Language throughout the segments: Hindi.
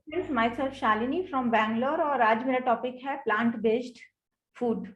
Friends, my self Shalini from Bangalore और आज मेरा टॉपिक है प्लांट बेस्ड फूड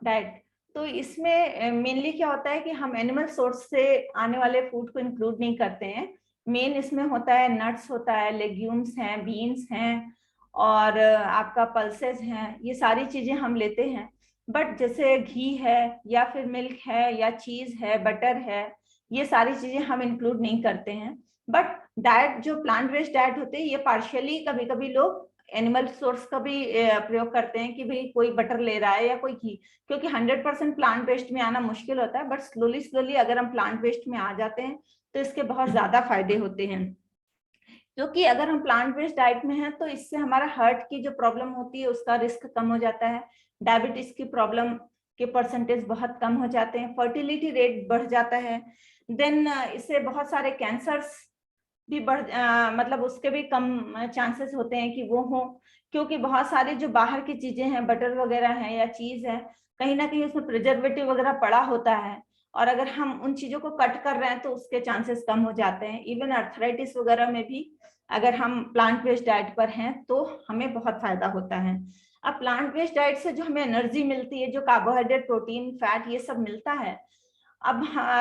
डाइट। तो इसमें मेनली क्या होता है कि हम एनिमल सोर्स से आने वाले फूड को इंक्लूड नहीं करते हैं। मेन इसमें होता है नट्स होता है, लेग्यूम्स हैं, बीन्स हैं और आपका पल्सेस हैं, ये सारी चीजें हम लेते हैं। बट जैसे घी है या फिर मिल्क है या चीज है, बटर है, ये सारी चीजें हम इंक्लूड नहीं करते हैं। बट डाइट जो प्लांट बेस्ड डाइट होते हैं ये पार्शियली कभी कभी लोग एनिमल सोर्स का भी प्रयोग करते हैं कि भाई कोई बटर ले रहा है या कोई घी, क्योंकि 100% प्लांट बेस्ड में आना मुश्किल होता है। बट स्लोली स्लोली अगर हम प्लांट बेस्ड में आ जाते हैं तो इसके बहुत ज्यादा फायदे होते हैं। क्योंकि अगर हम प्लांट बेस्ड डाइट में हैं तो इससे हमारा हार्ट की जो प्रॉब्लम होती है उसका रिस्क कम हो जाता है, डायबिटीज की प्रॉब्लम के परसेंटेज बहुत कम हो जाते हैं, फर्टिलिटी रेट बढ़ जाता है। देन इससे बहुत सारे कैंसर्स भी मतलब उसके भी कम चांसेस होते हैं कि वो हो, क्योंकि बहुत सारी जो बाहर की चीजें हैं, बटर वगैरह है या चीज है, कहीं ना कहीं उसमें प्रिजर्वेटिव वगैरह पड़ा होता है। और अगर हम उन चीजों को कट कर रहे हैं तो उसके चांसेस कम हो जाते हैं। इवन अर्थराइटिस वगैरह में भी अगर हम प्लांट बेस्ड डाइट पर हैं तो हमें बहुत फायदा होता है। अब प्लांट बेस्ड डाइट से जो हमें एनर्जी मिलती है, जो कार्बोहाइड्रेट, प्रोटीन, फैट, ये सब मिलता है। अब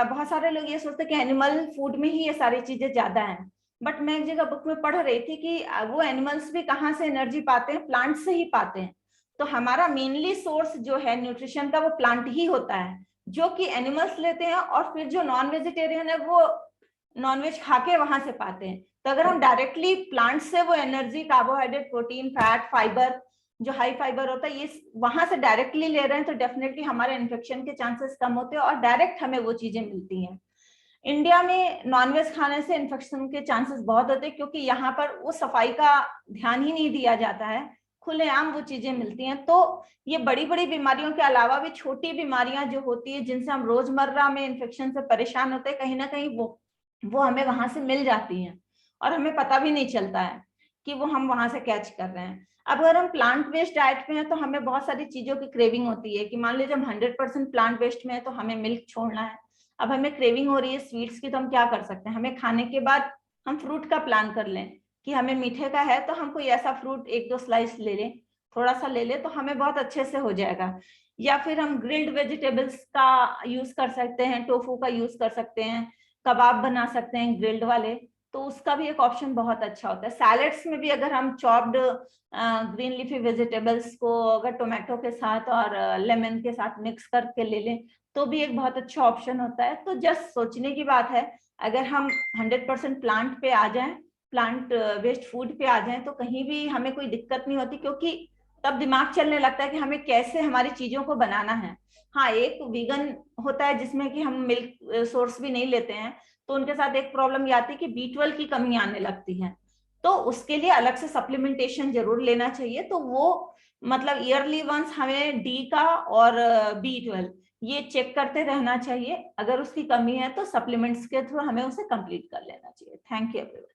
बहुत सारे लोग ये सोचते हैं कि एनिमल फूड में ही ये सारी चीजें ज्यादा हैं। बट मैं एक जगह बुक में पढ़ रही थी कि वो एनिमल्स भी कहाँ से एनर्जी पाते हैं, प्लांट से ही पाते हैं। तो हमारा मेनली सोर्स जो है न्यूट्रिशन का वो प्लांट ही होता है, जो कि एनिमल्स लेते हैं और फिर जो नॉन वेजिटेरियन है वो नॉनवेज खा के वहां से पाते हैं। तो अगर हम डायरेक्टली प्लांट से वो energy, carbohydrate, protein, fat, fibre, जो हाई फाइबर होता है, ये वहां से डायरेक्टली ले रहे हैं तो डेफिनेटली हमारे इन्फेक्शन के चांसेस कम होते हैं और डायरेक्ट हमें वो चीजें मिलती हैं। इंडिया में नॉनवेज खाने से इन्फेक्शन के चांसेस बहुत होते हैं, क्योंकि यहाँ पर वो सफाई का ध्यान ही नहीं दिया जाता है, खुलेआम वो चीजें मिलती हैं। तो ये बड़ी बड़ी बीमारियों के अलावा भी छोटी बीमारियां जो होती है, जिनसे हम रोजमर्रा में इन्फेक्शन से परेशान होते हैं, कहीं ना कहीं वो हमें वहां से मिल जाती हैं और हमें पता भी नहीं चलता है कि वो हम वहां से कैच कर रहे हैं। अब अगर हम प्लांट बेस्ड डाइट पे हैं तो हमें बहुत सारी चीजों की क्रेविंग होती है कि मान लीजिए हम 100% प्लांट बेस्ड में है तो हमें मिल्क छोड़ना है। अब हमें क्रेविंग हो रही है स्वीट्स की, तो हम क्या कर सकते हैं, हमें खाने के बाद हम फ्रूट का प्लान कर लें कि हमें मीठे का है तो हम कोई ऐसा फ्रूट एक दो स्लाइस ले लें, थोड़ा सा ले लें तो हमें बहुत अच्छे से हो जाएगा। या फिर हम ग्रिल्ड वेजिटेबल्स का यूज कर सकते हैं, टोफू का यूज कर सकते हैं, कबाब बना सकते हैं ग्रिल्ड वाले, तो उसका भी एक ऑप्शन बहुत अच्छा होता है। सैलेड्स में भी अगर हम चॉप्ड ग्रीन लीफी वेजिटेबल्स को अगर टोमेटो के साथ और लेमन के साथ मिक्स करके ले लें तो भी एक बहुत अच्छा ऑप्शन होता है। तो जस्ट सोचने की बात है, अगर हम 100% प्लांट पे आ जाएं, प्लांट बेस्ड फूड पे आ जाएं, तो कहीं भी हमें कोई दिक्कत नहीं होती, क्योंकि तब दिमाग चलने लगता है कि हमें कैसे हमारी चीजों को बनाना है। हाँ, एक वीगन होता है जिसमें कि हम मिल्क सोर्स भी नहीं लेते हैं, तो उनके साथ एक प्रॉब्लम ये आती है कि B12 की कमी आने लगती है। तो उसके लिए अलग से सप्लीमेंटेशन जरूर लेना चाहिए। तो वो मतलब ईयरली वंस हमें डी का और B12 ये चेक करते रहना चाहिए। अगर उसकी कमी है तो सप्लीमेंट्स के थ्रू हमें उसे कंप्लीट कर लेना चाहिए। Thank you everyone.